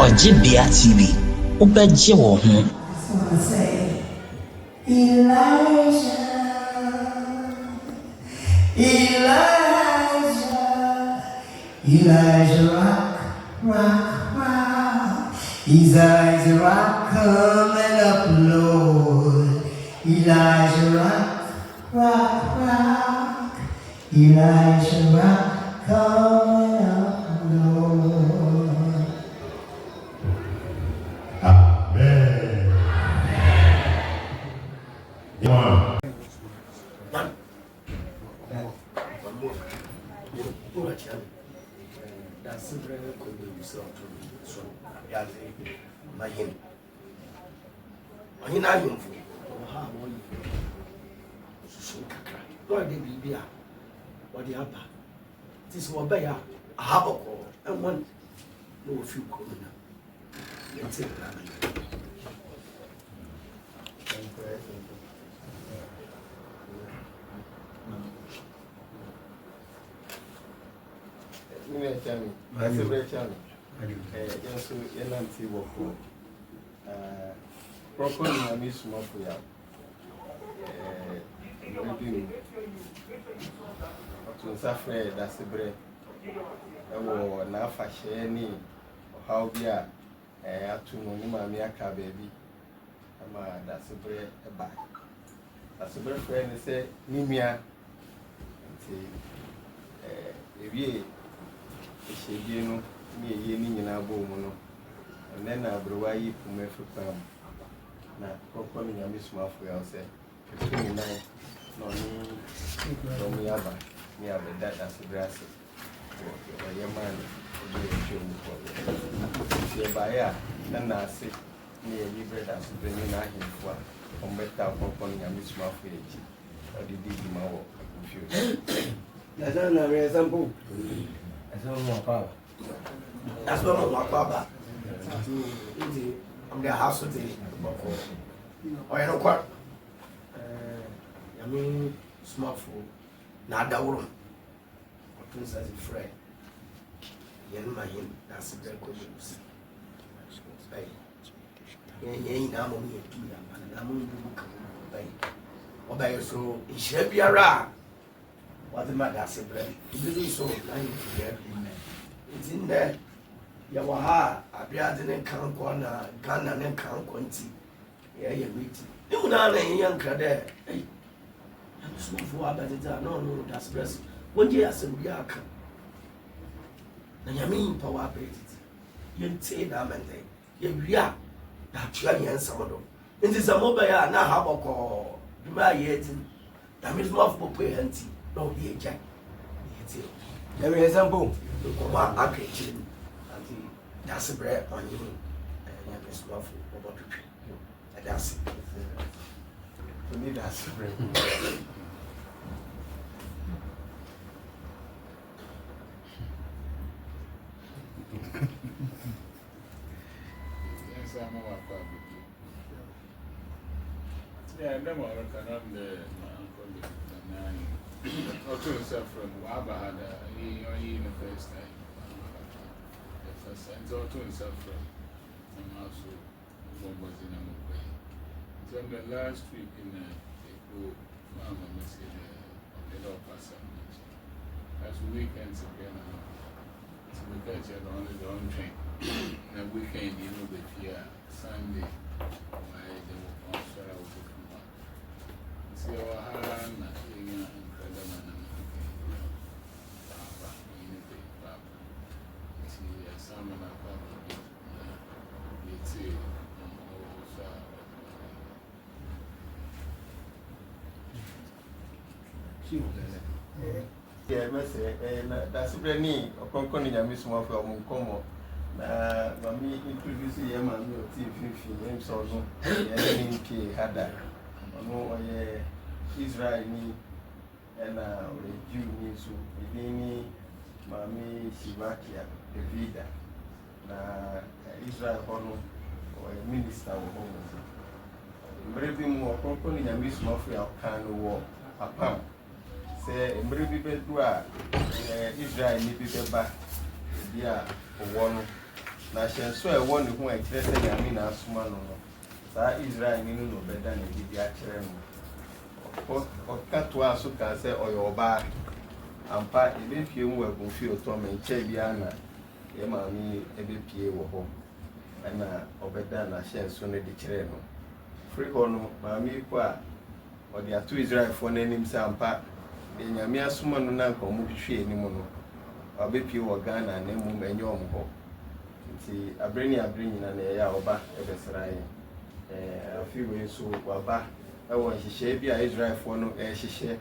Ojibia TV, ubeje wo ho. Elijah rock. His eyes rock coming up, Lord. Elijah rock. Elijah rock coming up, Lord. Amen. One. Daasebre Kwebu Ewusi Abeadze Omanhene. Ɔhene ayomfo ɔha wɔyi susu kakra. Wɔde biribi a wɔde aba. Ti sɛ wɔbɛyɛ ahabɔkɔ ɛwɔn na wɔfi kurom na. Yɛte bra na. Daasebre Kwebu Ewusi N.S.Y wofo Ɔkrɔnkrɔnyi amisumafo ya bibi otunsa frɛ Daasebre ɛwɔ na afahye ni ɔhaw bi a atu no ni maame aka baabi ama Daasebre ɛba Daasebre frɛ ne sɛ ni nua nti ewie ehyedie no ni eye ni nyina bɔ mu no ɛnɛ na abrewa yi puma fipam na Ɔkrɔnkrɔnyi amisumafo ya sɛ ketu ni nan na ɔni dɔm yaba ni abɛda Daasebre ase ɔyɛ man ɔde ɛtwa mu kɔ yɛbaeɛ a na ase ni yɛyi brɛ Daasebre ne na ahemfo a ɔmbɛta Ɔkrɔnkrɔnyi amisumafo yɛ akyi ɔde di dwuma wɔ akofio. That's not a example. That's not more power. I'm the house of the or you know what? I mean, smartphone, not that room. What things as a friend? Yen my him, that's a very good news. Ain't I'm only a key, and I'm only to obey. So it should be around. What the matter, Daasebre? It is so nice to hear. It's in there. Yawaha, Abeadze ne Kankwa na Ghana ne Kankwa nti. Yeah, you meet. You na na young crade. Hey, I'm small for Abeadze. No, Daasebre. One day asem bi aka. Na nyame power beat. Yente na mende. Ye wia. Na tua yen samodo. Nti samoba ya na haboko. Duma ye tin. Na me small for popo yanti. No, he ain't Jack. There is a boom. Come I can't chill. And that's a bread on you. And I'm small for about to treat. And that's it. For me, that's a bread. Yeah, no more can on the or to himself from Wabahada, he in the first time. The first time, so to himself from and also what was in a way. So the last week in the Mama Message on the law person. As weekends again, so we catch it on the own train. And weekend, you know, the here Sunday, why they were also out to come back. See our hand. Yeah, Daasebre ni Ɔkrɔnkrɔnyi amisumafo a ɔmo na mami introduce ye mami o ti fifi em so no ye ni nke hada ɔno ɔyɛ Israel ni ɛna ɔyɛ Jew ni so ni mami Shivakia Davida na Israel hɔ no ɔyɛ minister wɔ hɔ mo mmerɛ bi mu Ɔkrɔnkrɔnyi amisumafo a ɔka no wɔ apam sɛ mmerɛ bi bɛdu a Israel ni bi bɛba bi a ɔwɔ no na hyɛnso a ɛwɔ ne ho a ɛkyerɛ sɛ Nyame na asoma no no saa Israel ni no bɛda ne bi akyerɛ no ɔka toa so ka sɛ ɔyɛ ɔbaa ampa ɛbɛpie mu wɔ agonfie ɔtɔ ma nkyɛn biara na yɛ maame ɛbɛpie wɔ hɔ ɛna ɔbɛda n'ahyɛnso no de kyerɛ no firi hɔ no maame yi kɔ a ɔde ato Israelfoɔ n'anim sɛ ampa deɛ Nyame asoma no na nka ɔmo hwehwɛ anim no ɔbɛpie wɔ Ghana na mmom ɛnyɛ ɔmo hɔ nti abere ne abere nyina na ɛyɛ a ɔba ɛbɛsra yɛn afei wei nso waba ɛwɔ nhyehyɛe bi a Israelfoɔ no ɛrehyehyɛ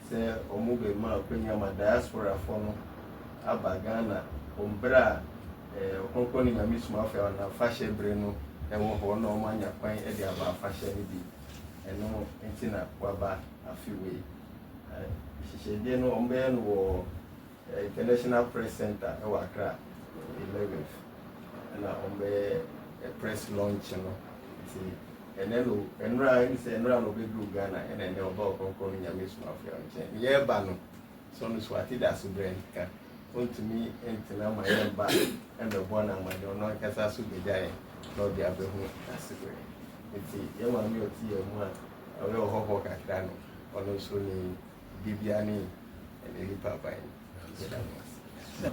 sɛ ɔmo bɛma akwanya ma diasporafoɔ no aba Ghana ɔmbrɛ a ɔkronkron ne Nyame somafo a ɔna afahyɛ bere no ɛwɔ hɔ na ɔmo anya kwan de aba afahyɛ no bi ɛno nti na waba afei wei nhyehyɛeɛ no ɔmo bɛyɛ no wɔ International Press Center ɛwɔ Accra 11th ɛna ɔmo bɛyɛ press launch no nti ɛnɛ no ɛnura no ɔbɛduru Ghana ɛna ɛnɛ ɔba ɔkronkron ne Nyame somafo a nkyɛn yɛreba no so no so ate Daasebre nka ontumi ntina ma yɛba ɛbɛbɔ na amade ɔno ankasa so bɛgya yɛn na ɔde abɛhu Daasebre nti yɛ maame ɔte yɛn mu a ɔyɛ ɔhɔhɔ kakra no ɔno nso ne bibia ne ɛne nipa ban So,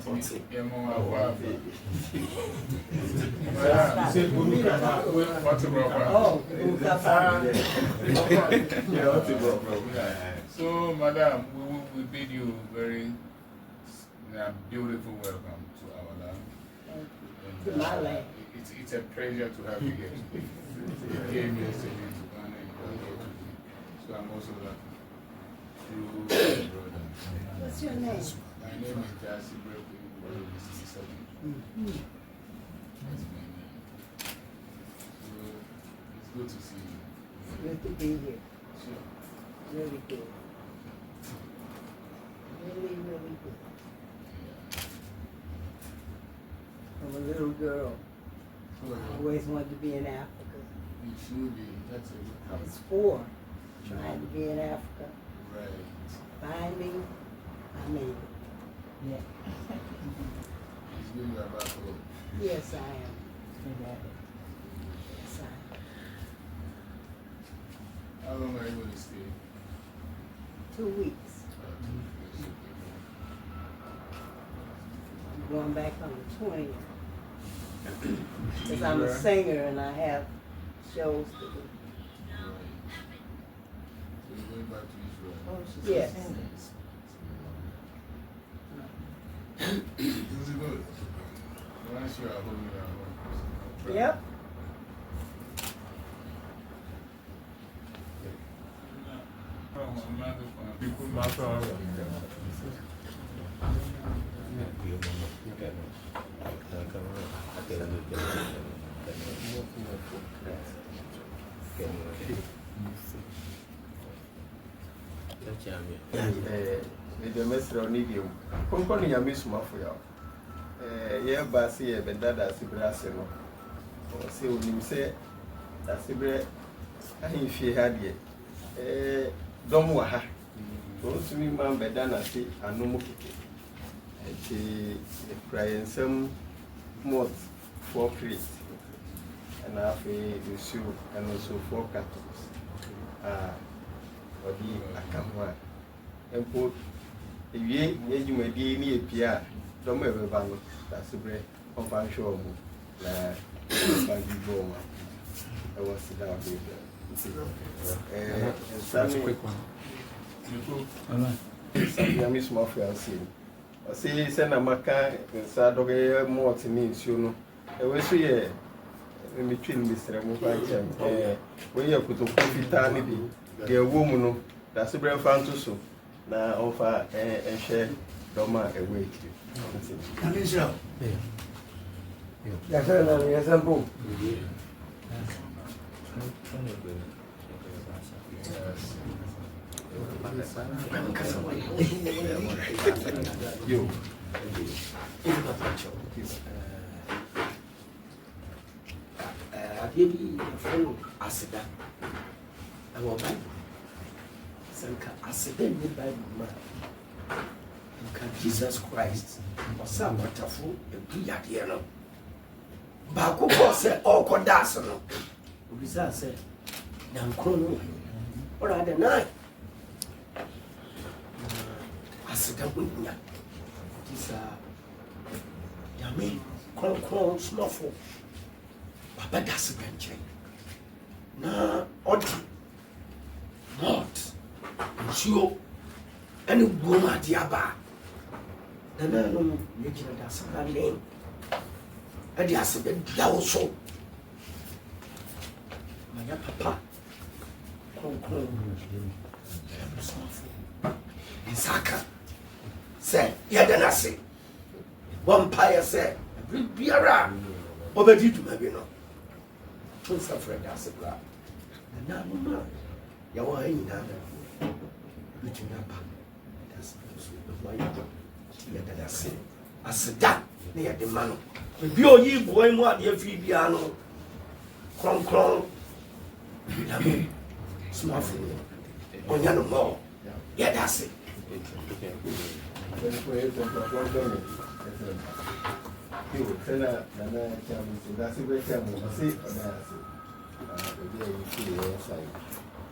Madam, we bid you very beautiful welcome to our land. To my land. It's a pleasure to have you here today. You came yesterday to Ghana and you are here today. So I'm also lucky. Through brother. What's your name? My name is Daasebre Kwebu Ewusi VII. That's my name. So it's good to see you. Good to be here. Sure. Really good. Really, really good. I'm a little girl. I always wanted to be in Africa. You should be. That's a good I point. was 4, trying to be in Africa. Right. Finally, I made it. Yeah. It's good you are back home. Yes, I am. Yes, I am. How long are you going to stay? 2 weeks. I'm going back on the 20th. Because I'm a singer and I have shows to do. Right. So you're going back to Israel? Yes. It was good. Once you are home, you are home. Yep. the mesra ni bi konkon Nyame somafo ya yɛba sɛ yɛbɛda Daasebre ase no sɛ onim sɛ Daasebre ahemfie ha deɛ dɔm wɔ ha ɔntumi ma bɛda n'ase anom keke nti yɛkura yɛn nsɛm malt 4 crate ɛna afei nsuo ɛno nso 4 cartons a ɔde aka ho a mpo ewie yɛ dwumadie ne yɛpie a dɔm a ɛbɛba no Daasebre ɔmfa nhwɛ wɔ mu na ɔmfa bi bɔ wɔn a ɛwɔ sida ɔde nsa Nyame somafo a ɔse ɔse sɛ na maka nsa dɔgɛ malt ne nsuo no ɛwɔ so yɛ metwi no mesrɛ mu fa nkyɛm wɔyɛ kotoku fitaa no bi deɛ ɛwɔ mu no Daasebre mfa nto so na ɔmfa nhwɛ dɔm a ɛwɔ akyiri Kanisha. Yasampo. Yo. Adeɛ bi yɛfrɛ no aseda ɛwɔ Bible Sanka accident in Bible man. Jesus Christ was some wonderful and be at the end. Baku said, "Oh, Kodasano." Ubiza said, "Nankono." Or at the night. Accident with me. This Yami, Kron, Snuffle. Papa Daasebre Kwebu. Na Odi. Not. Sure. Any woman at the Aba. Na no, you can Daasebre name. And the Daasebre also. My papa. Kron. Isaka. Say, Yadanasi. Vampire said, Biara. Obedi to me, no. Don't suffer Daasebre. And now, no, you are in another. Which you never. That's why you are saying. I said that near the man. If you are ye boy, what you feel piano. Kron. Small for you. On your more. Yeah, that's it.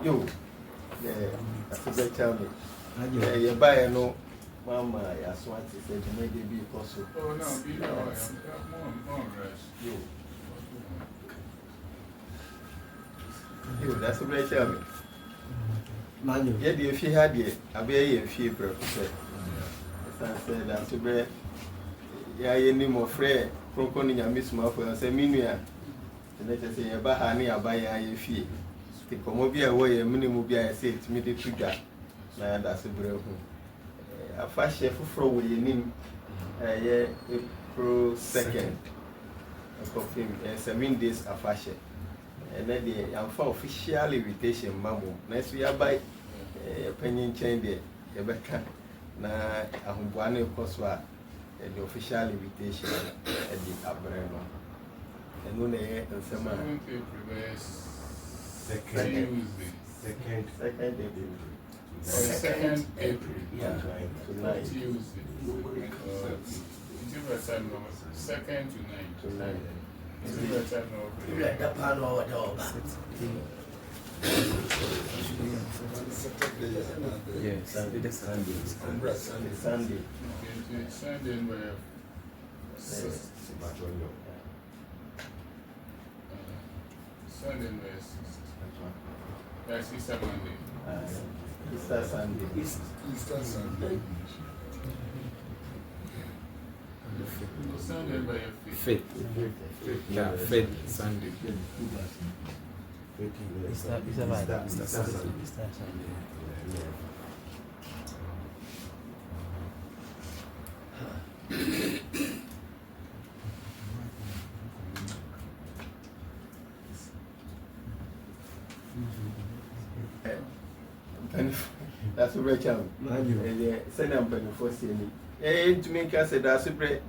Yo, you buy no mama, I swear to say to make it be possible. Oh, no, be more rest. You, that's a great tell me. Yet, if you had it, I'll be a few purposes. As I said, that's a great. Yeah, you need more free. Croconing a miss my for a seminia. The letter say about honey, I buy a fee. The Comobia way a minimum be I say to me the trigger. Now that's a brave. A fast chef for with your name. April 2nd. I confirm 7 days a fashion. And then I'm for official invitation, Mammo. N.S.Y by a penny chain there. Rebecca. Now I'm one of Coswa. The official invitation at the Abreno. And when they and summer. Second April. Second April. Yeah, tonight. Tuesday. Second to 9. You let the pan over the over. Yes, Sunday. Sunday. Sunday where Sunday where that's Easter Monday. Easter Sunday. Easter Sunday. Sunday where Faith. Yeah, Faith Sunday. Easter Sunday. That's a great child. Send them penny for seeing it. To make us a Daasebre.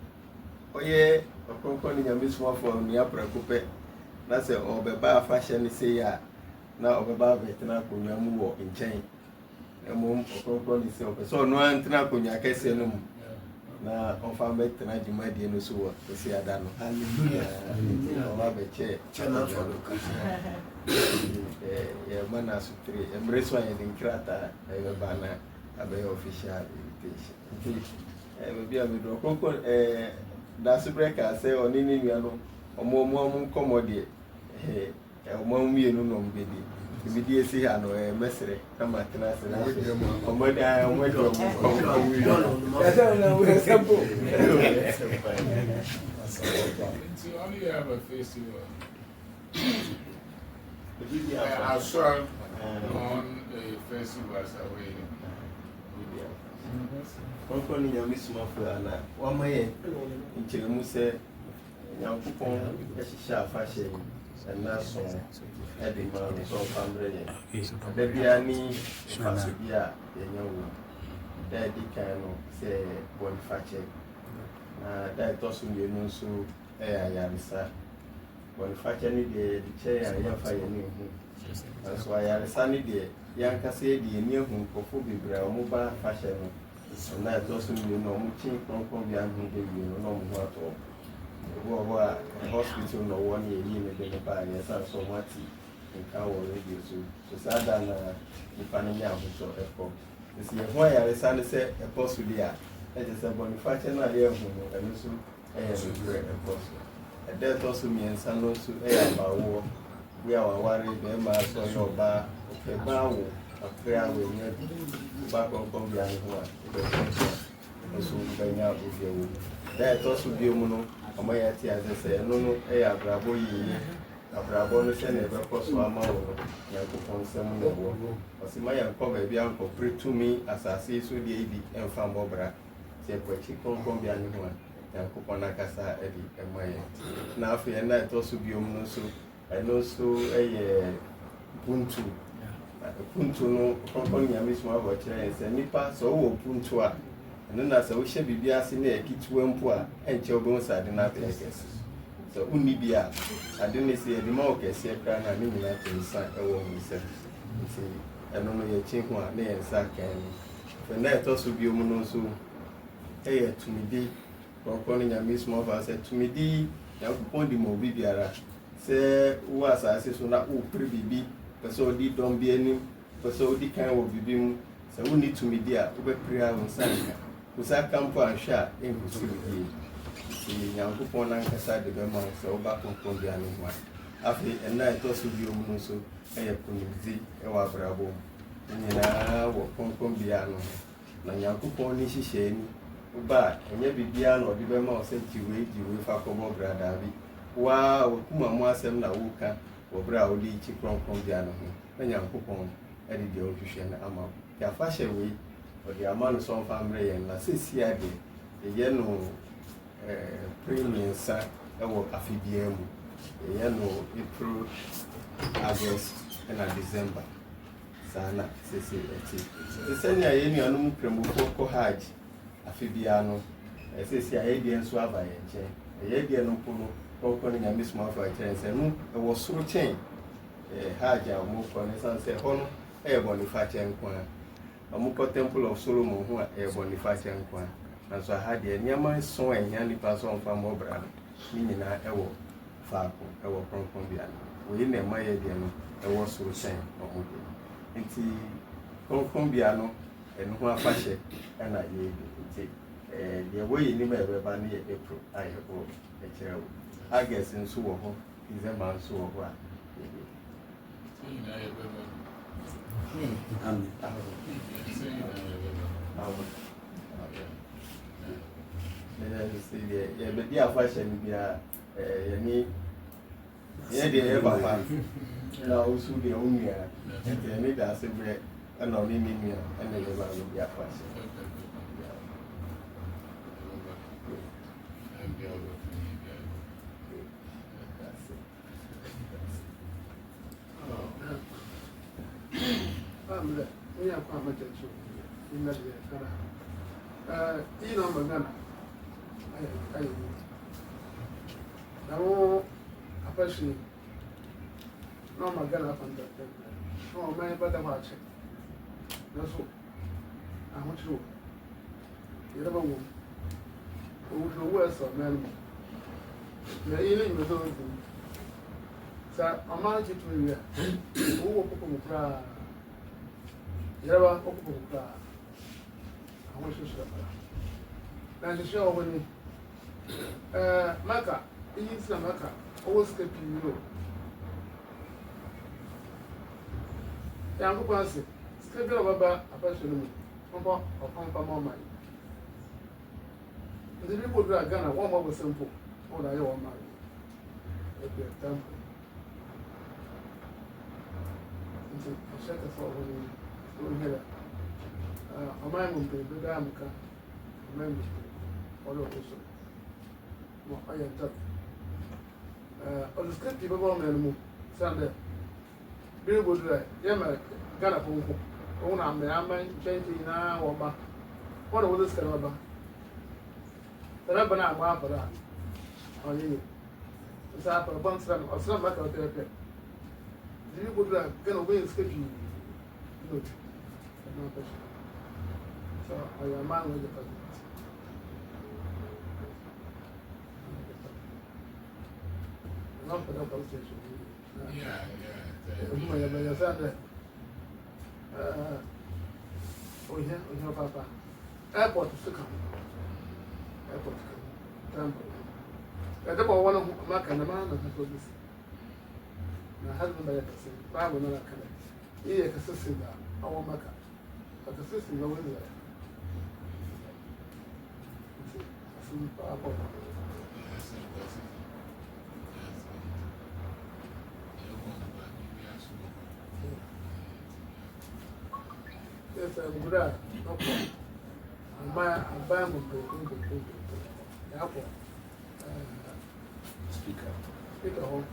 Oh, yeah, a concording a miss one for the upper coupe. That's a Obeba fashion say, ya. Now Obeba Vietnam Kunyamu in chain. A mum of concording silk. So no antenna Kunyak Senum. Now on farm tonight, you might be in the sewer to see a dano. Hallelujah. I'll have a chair. Channel for yeah, Manas 3. Embrace one in Krata, a banner, a very official invitation. Maybe I will draw Daasebre ka say on any no omo commodity omo mi enu no mbedi ibidi esi ha no mesere na matena se na omo da omo do ya say na we sample so only have a festival. I saw on a festival as a way. Concording your miss Mafana, one way in Chilamuse, young coupon, a fashion, and not so at the man of 100. Baby, I need Fasubia, the young daddy can say one fashion. That doesn't you know so Yarisa. One fashion, the chair and your fire. That's why I sunny day. yɛankasa yɛde yɛni ahu nkɔfo bebree a ɔmo ba fahyɛ no na ɛtɔ so mmienu na ɔmo kye kronkronbea ho bɛwie no na ɔmo ho atɔ ɔwɔ a hospital na ɔwɔ ne yɛyi ne de ne baa yɛsan so ɔmo ate nka wɔ radio so saa da na nipa no nyɛ ahotɔ ɛkɔ nti yɛho ayaresa no sɛ ɛkɔ so di a ɛgye sɛ bɔnifakyɛ no a yɛahu no ɛno so ɛyɛ nokorɛ ɛkɔ so ɛda ɛtɔ so mmiɛnsa no nso ɛyɛ abaawoɔ bi a waware bɛrima so ɔyɛ ɔbaa ɔpɛbaa wo akpɛ a wɔanya bi ba kronkronbea no ho a wobɛkɔ so nso wobɛnya obiawo da ɛtɔ so bio mu no ɔma yɛate ase sɛ ɛno no ɛyɛ abrabɔ yie abrabɔ no sɛ na ɛbɛkɔ so ama wo no nyankopɔn nsɛm na ɛwɔ ɔse ma yɛnkɔ baabi a nkɔpere tumi asase yi so deɛ ɛdi ɛmfa mmɔbra sɛ ɛkɔ akyi kronkronbea no ho a nyankopɔn akasa ɛde ɛma yɛn na afei ɛna ɛtɔ so bio mu no nso ɛno nso ɛyɛ puntu puntu no kronkron nyame soma abɔ kyerɛ yɛn sɛ nipa sɛ ɔwɔ puntu a ɛno na sɛ wohyɛ biribi ase ne ɛketewa mpo a ɛnkyɛ wobɛhu sɛ ade no abɛyɛ kɛse sɛ wonni bi a ade no sɛ yɛde ma wo kɛseɛ koraa na ne nyinaa to nsa ɛwɔ ho nsɛm nti ɛno no yɛkye ho a ne yɛn nsa kan no fɛ na ɛtɔ so bio mu no nso ɛyɛ tumidi kronkron nyame soma abɔ sɛ tumidi nyankopɔn de ma obi biara sɛ wowɔ asase so na wopere biribi pɛ sɛ ɔdi dɔm bi anim pɛ sɛ ɔdi kan wɔ biribi mu sɛ wonni tumidi a wobɛpere a wo nsa nka wo sa ka mpo anhwɛ a ɛnkosi bidie nti nyankopɔn nankasa de bɛma wo sɛ woba kronkronbea no ho a afei ɛna ɛtɔ so bio mu no nso ɛyɛ konimdzi ɛwɔ abrabɔ mu ne nyinaa wɔ kronkronbea no ho na nyankopɔn ne nhyehyɛe ni woba a ɛnyɛ biribiara na ɔde bɛma wo sɛ gyiwei fa kɔbɔ bradaa bi waa wakuma mu asɛm na woka wɔ berɛ a wode kyi kronkronbea no ho na nyankopɔn ɛde deɛ wohwehwɛ no ama wo yɛafa hyɛ wei ɔde ama no sɛ ɔmfa mmerɛ yɛn na sɛsia deɛ yɛyɛ no pere mmiɛnsa ɛwɔ afe biara mu yɛyɛ no April, August ɛna December saa na sɛsɛ akyi nti sɛnea yɛn nuanom kramofoɔ kɔ hajj afe biara no sɛsia yɛdeɛ nso aba yɛn nkyɛn yɛdeɛ no mpo no kronkron nyame soma afa kyerɛ sɛ no ɛwɔ soro kyɛn hajj a ɔmokɔ no ɛsiane sɛ ɛhɔ no ɛyɛ bɔnifakyɛ nko a ɔmokɔ temple of Solomon ho a ɛyɛ bɔnifakyɛ nko a nanso aha deɛ nneɛma nson a ɛnya nipa so ɔmfa mmɔbra no ne nyinaa ɛwɔ faako ɛwɔ kronkronbea no wɔyi na ɛma yɛ deɛ no ɛwɔ soro kyɛn ɔmode nti kronkronbea no ɛno ho afahyɛ ɛna yɛdi nti deɛ wɔyɛ nim a ɛbɛba no yɛ April a yɛbɔ ɛkyerɛ wo August nso wɔ hɔ December nso wɔ hɔ a yɛbɛdi afahyɛ no biara yɛne deɛ yɛ papa na wosu deɛ wo nua nti yɛne Daasebre ɛna ɔne ne nua ɛna yɛba no bi afahyɛ Ini aku amat jatuh. Ini dia sekarang. Ini nama mana? Ayah. Namun apa sih? Nama mana apa anda? Oh, mana pada macam? Nasu. Aku cuci. Ia apa pun. Aku cuci wes mana? Ini betul tu. Sa amal cuci dia. Aku apa pun mukra. Yaba okupokula àwọn ṣoṣo ọ̀pọ̀lá na ṣoṣo ọ̀wọ́ ni maka iyi tí na maka owó síkẹ́ pí euro ya nkúkọ asị síkẹ́ bí ọ̀bá apẹ́ṣẹ́ ní mọ́ ọ̀pọ̀npá mọ́ ọmọ yìí ndị bí gbọdọ̀ Ghana wọ́n mọ́ gbèsè mpò wọ́n dà yẹ wọ́n máa yìí ẹgbẹ́ temple nti ọ̀ṣẹ́ kẹsàn ọ̀wọ́ ni Omanhene, Omanhene mpe bebe amuka, Omanhene ọlọ ọkụsọ, ma ọ yẹ ntọ. Ọdụskripti bebe Omanhene mu, sande, biri bodu ya, ya mere Ghana ponko, ọhụ na ame ama nkyɛnkyɛn nyinaa wɔ ba, wɔn na wɔde sika na ɔba. Sɛnɛ ba na agba apara a, ɔyɛ yɛ. Nsa apara bɔ nsira no, ɔsira maka ɔtɛrɛpɛ. Biri bodu ya, Ghana ɔbɛyɛ sika pii. no person. So I am man with the president. Not for that conversation. Yeah. You said that. We have Papa. Airport to come. Airport to come. Temple. I don't want to mark and a man and for this. My husband by a person, I will not connect. He is a sister, our maker. But the sister is always there. Yes, I'm good. No problem. I'm buying Apple. Speaker home.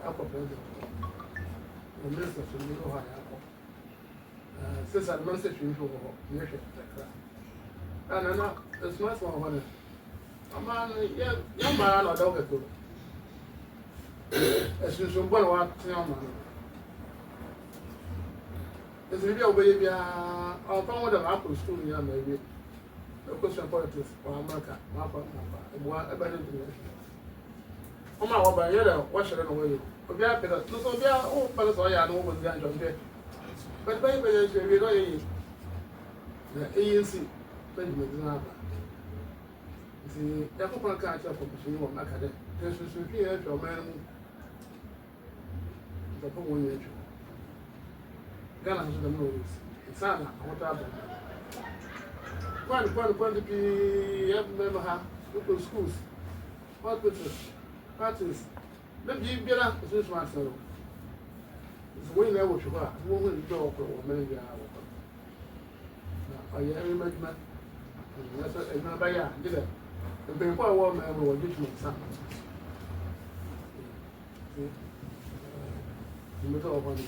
Apple president. The minister from the Ohio Apple. Since I'm not such a nation, and I know it's not one. A man, young man or dog at all. As you should want to young man. It's really a baby. I'll come with an apple school here, maybe. The question politics for America, Mapa, a better international. Oh, my, what by you? What should I know? We are better. No, so we are all fellows. I know what's going on here. But baby, we go in the ANC. Benjamin. See, the couple of cards are from the Macadam. There's a superior to a man. The Pomo. Ghana has the movies. It's Anna, what happened? One to be member have local schools, hospitals, parties. Let me be a Swiss master. It's way there what you are. Who will go for many hours? I am imagine. That's a buyer. Did it? The people war man will get you some. The middle of one.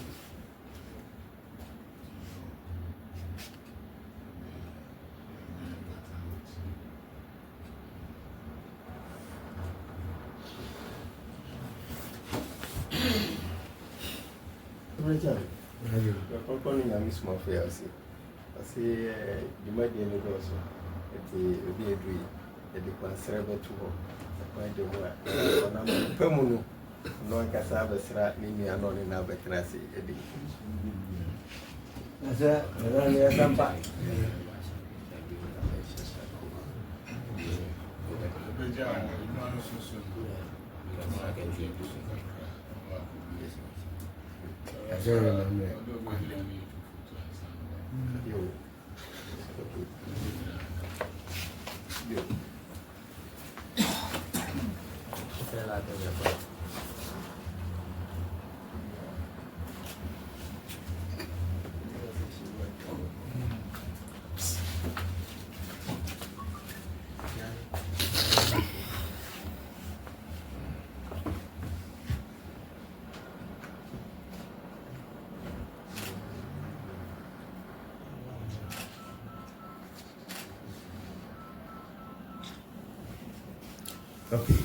Ɔkrɔnkrɔnyi na mi suma fɛ ase ase dwumadie no dɔɔso ɛti obi edu yi yɛde kwansere bɛto hɔ ɛkwan de mu a ɔnam pɛ mu no ɔno ankasa abɛsra ne nua no ɔne no abɛtena ase ɛdi Nasa, nasa niya sampai. Okay.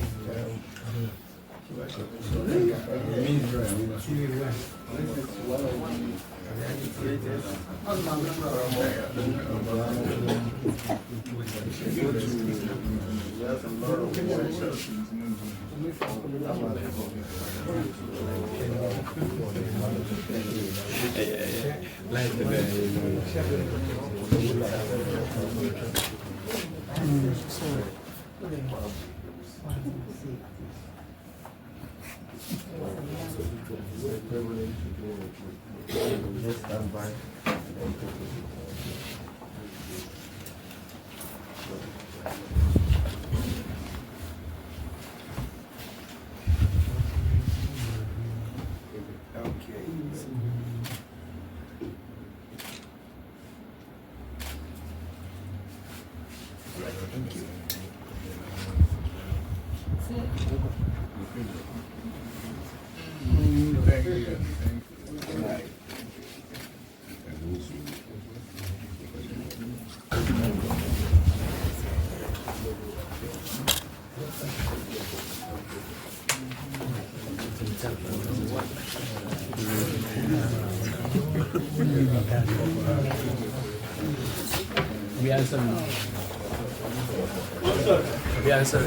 Let's stand by. We answer. We answer.